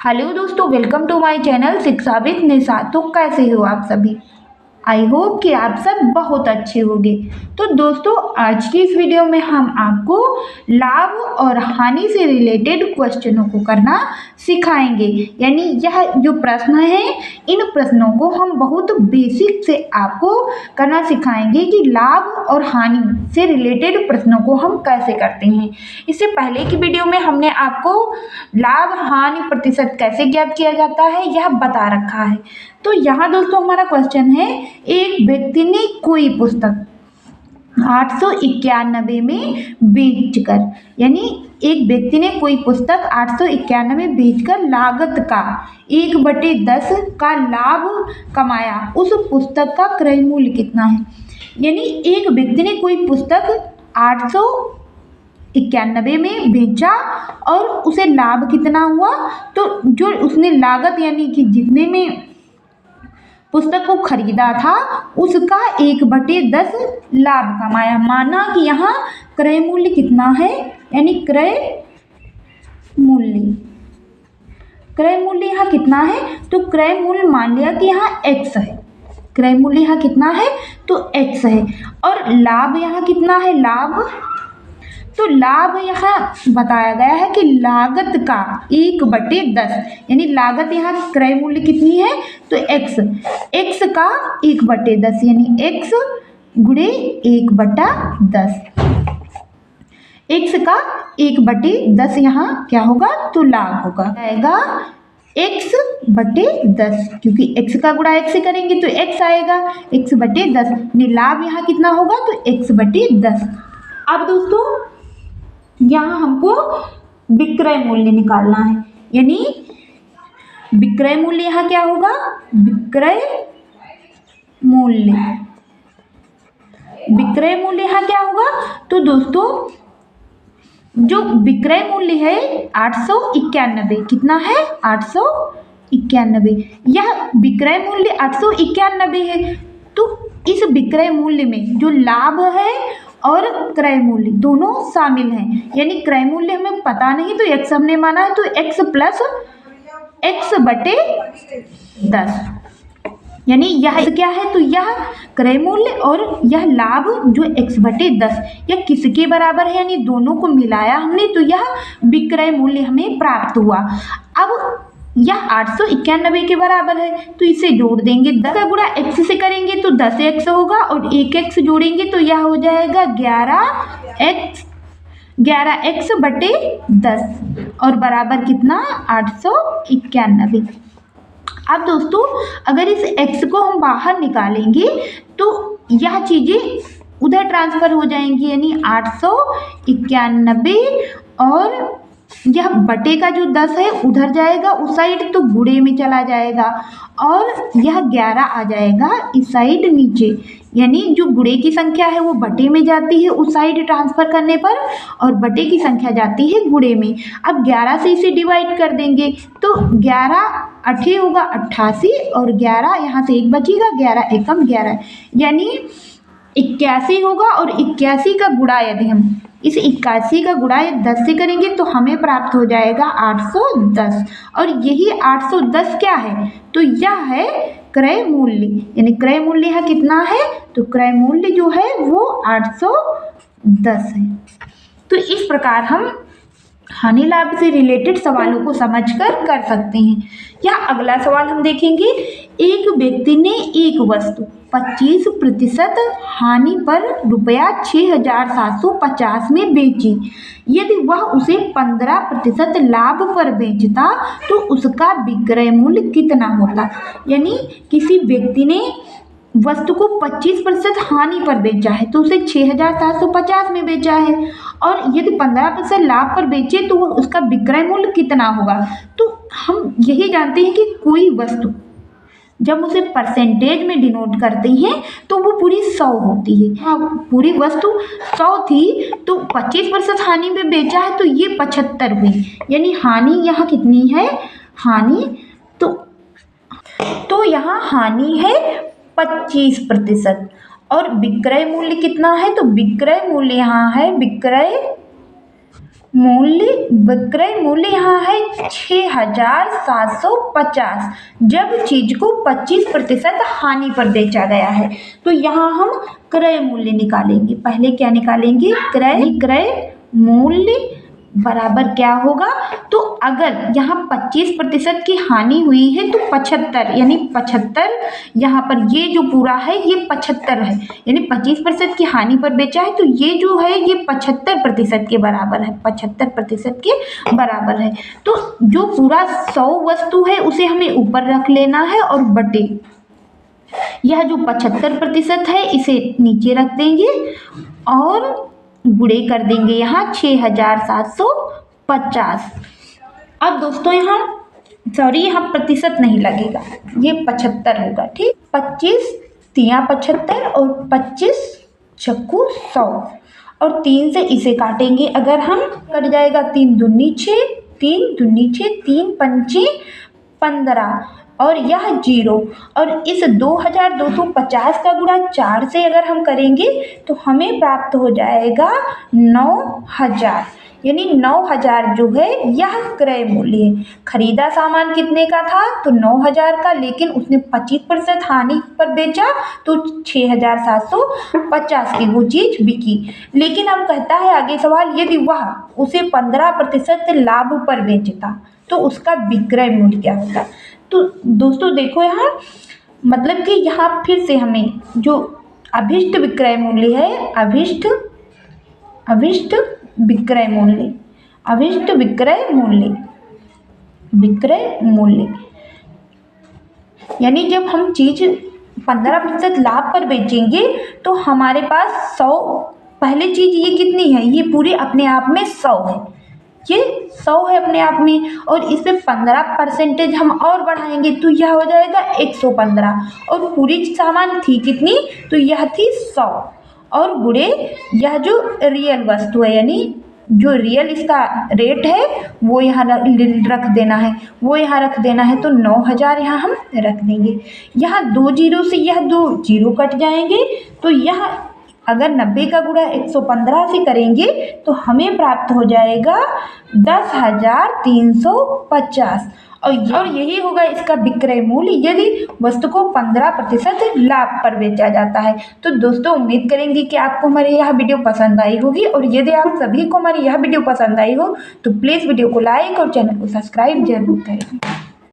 Hello दोस्तों, welcome to my channel शिक्षा with निशा। तो कैसे हो आप सभी? आई होप कि आप सब बहुत अच्छे होंगे। तो दोस्तों, आज की इस वीडियो में हम आपको लाभ और हानि से रिलेटेड क्वेश्चनों को करना सिखाएंगे। यानी यह जो प्रश्न है, इन प्रश्नों को हम बहुत बेसिक से आपको करना सिखाएंगे कि लाभ और हानि से रिलेटेड प्रश्नों को हम कैसे करते हैं। इससे पहले की वीडियो में हमने आपको लाभ हानि प्रतिशत कैसे ज्ञात किया जाता है यह बता रखा है। तो यहाँ दोस्तों हमारा क्वेश्चन है, एक व्यक्ति ने कोई पुस्तक 891 में बेचकर, यानी एक व्यक्ति ने कोई पुस्तक 891 में बेचकर लागत का 1/10 का लाभ कमाया। उस पुस्तक का क्रय मूल्य कितना है? यानी एक व्यक्ति ने कोई पुस्तक 891 में बेचा और उसे लाभ कितना हुआ, तो जो उसने लागत यानी कि जितने में पुस्तक को खरीदा था उसका 1/10 लाभ कमाया। माना कि यहाँ क्रय मूल्य कितना है, यानी क्रय मूल्य यहाँ कितना है, तो क्रय मूल्य मान लिया कि यहाँ x है। क्रय मूल्य यहाँ कितना है, तो x है। और लाभ यहाँ कितना है, लाभ, तो लाभ यहाँ बताया गया है कि लागत का 1/10, यानी लागत यहाँ क्रय मूल्य कितनी है, तो x का 1/10, यानी x गुणे 1/10, x का 1/10 यहाँ क्या होगा, तो लाभ होगा, आएगा x/10, क्योंकि x का गुणा x से करेंगे तो x आएगा, x/10। लाभ यहाँ कितना होगा, तो x/10। अब दोस्तों यहाँ हमको विक्रय मूल्य निकालना है, यानी विक्रय मूल्य यहाँ क्या होगा, विक्रय मूल्य यहाँ क्या होगा, तो दोस्तों जो विक्रय मूल्य है 891, कितना है, 891, यह विक्रय मूल्य 891 है। तो इस विक्रय मूल्य में जो लाभ है और क्रय मूल्य दोनों शामिल हैं, यानी क्रय मूल्य हमें पता नहीं तो x हमने माना है, तो x + x/10, यानी यह क्या है, तो यह क्रय मूल्य और यह लाभ जो x/10 यह किसके बराबर है, यानी दोनों को मिलाया हमने तो यह विक्रय मूल्य हमें प्राप्त हुआ। अब यह 891 के बराबर है तो इसे जोड़ देंगे, 10 का गुणा x से करेंगे तो 10x होगा और 1x जोड़ेंगे तो यह हो जाएगा 11x/10 और बराबर कितना, 891। अब दोस्तों अगर इस x को हम बाहर निकालेंगे तो यह चीज़ें उधर ट्रांसफ़र हो जाएंगी, यानी 891 और यह बटे का जो 10 है उधर जाएगा उस साइड, तो गुणे में चला जाएगा और यह 11 आ जाएगा इस साइड नीचे, यानी जो गुणे की संख्या है वो बटे में जाती है उस साइड ट्रांसफ़र करने पर और बटे की संख्या जाती है गुणे में। अब 11 से इसे डिवाइड कर देंगे तो 11 8 होगा 88 और 11 यहाँ से 1 बचेगा, 11 एकम 11, यानी 81 होगा और 81 का गुणा यदि हम इस 81 का गुणा 10 से करेंगे तो हमें प्राप्त हो जाएगा 810 और यही 810 क्या है, तो यह है क्रय मूल्य, यानी क्रय मूल्य यहाँ कितना है, तो क्रय मूल्य जो है वो 810 है। तो इस प्रकार हम हानि लाभ से रिलेटेड सवालों को समझकर कर सकते हैं। या अगला सवाल हम देखेंगे, एक व्यक्ति ने एक वस्तु 25% हानि पर ₹6,750 में बेची। यदि वह उसे 15% लाभ पर बेचता तो उसका विक्रय मूल्य कितना होता। यानी किसी व्यक्ति ने वस्तु को 25% हानि पर बेचा है तो उसे 6,750 में बेचा है और यदि 15% लाभ पर बेचे तो उसका विक्रय मूल्य कितना होगा। तो हम यही जानते हैं कि कोई वस्तु जब उसे परसेंटेज में डिनोट करते हैं तो वो पूरी 100 होती है। हाँ, पूरी वस्तु 100 थी तो 25% हानि में बेचा है तो ये 75 हुई, यानी हानि यहाँ कितनी है, हानि तो यहाँ हानि है 25% और विक्रय मूल्य कितना है, तो विक्रय मूल्य यहाँ है विक्रय मूल्य, विक्रय मूल्य यहाँ है 6750, जब चीज को 25% हानि पर बेचा गया है। तो यहाँ हम क्रय मूल्य निकालेंगे। पहले क्या निकालेंगे? क्रय मूल्य बराबर क्या होगा? तो अगर यहाँ 25% की हानि हुई है तो 75, यानी 75, यहाँ पर ये जो पूरा है ये 75 है, यानी 25% की हानि पर बेचा है तो ये जो है ये 75% के बराबर है, 75% के बराबर है। तो जो पूरा 100 वस्तु है उसे हमें ऊपर रख लेना है और बटे यह जो 75% है इसे नीचे रख देंगे और गुणे कर देंगे यहाँ 6750। अब दोस्तों यहाँ प्रतिशत नहीं लगेगा, ये 75 होगा। ठीक, 25 तिया 75 और 25 छक्कू 100 और 3 से इसे काटेंगे। अगर हम कट जाएगा 3 दूनी 6, 3 दूनी 6, 3 पंचे 15 और यह 0। और इस 2250 का गुणा 4 से अगर हम करेंगे तो हमें प्राप्त हो जाएगा 9000, यानी 9000 जो है यह क्रय मूल्य है। खरीदा सामान कितने का था? तो 9000 का, लेकिन उसने 25% हानि पर बेचा तो 6750 की वो चीज बिकी। लेकिन अब कहता है आगे सवाल, यदि वह उसे 15% लाभ पर बेचता तो उसका विक्रय मूल्य क्या होता? तो दोस्तों देखो यहाँ, मतलब कि यहाँ फिर से हमें जो अभिष्ट विक्रय मूल्य है, अभिष्ट विक्रय मूल्य, यानी जब हम चीज 15% लाभ पर बेचेंगे तो हमारे पास 100, पहले चीज ये कितनी है? ये पूरी अपने आप में 100 है, ये 100 है अपने आप में, और इस पे 15% हम और बढ़ाएंगे तो यह हो जाएगा 115। और पूरी सामान थी कितनी? तो यह थी 100 और गुणे यह जो रियल वस्तु है, यानी जो रियल इसका रेट है वो यहाँ रख देना है, तो 9000 यहाँ हम रख देंगे। यहाँ 2 जीरो से यह 2 जीरो कट जाएंगे तो यह अगर 90 का गुणा 115 से करेंगे तो हमें प्राप्त हो जाएगा 10,350 और यही होगा इसका विक्रय मूल्य यदि वस्तु को 15% लाभ पर बेचा जाता है। तो दोस्तों उम्मीद करेंगे कि आपको हमारी यह वीडियो पसंद आई होगी, और यदि आप सभी को हमारी यह वीडियो पसंद आई हो तो प्लीज़ वीडियो को लाइक और चैनल को सब्सक्राइब जरूर करें।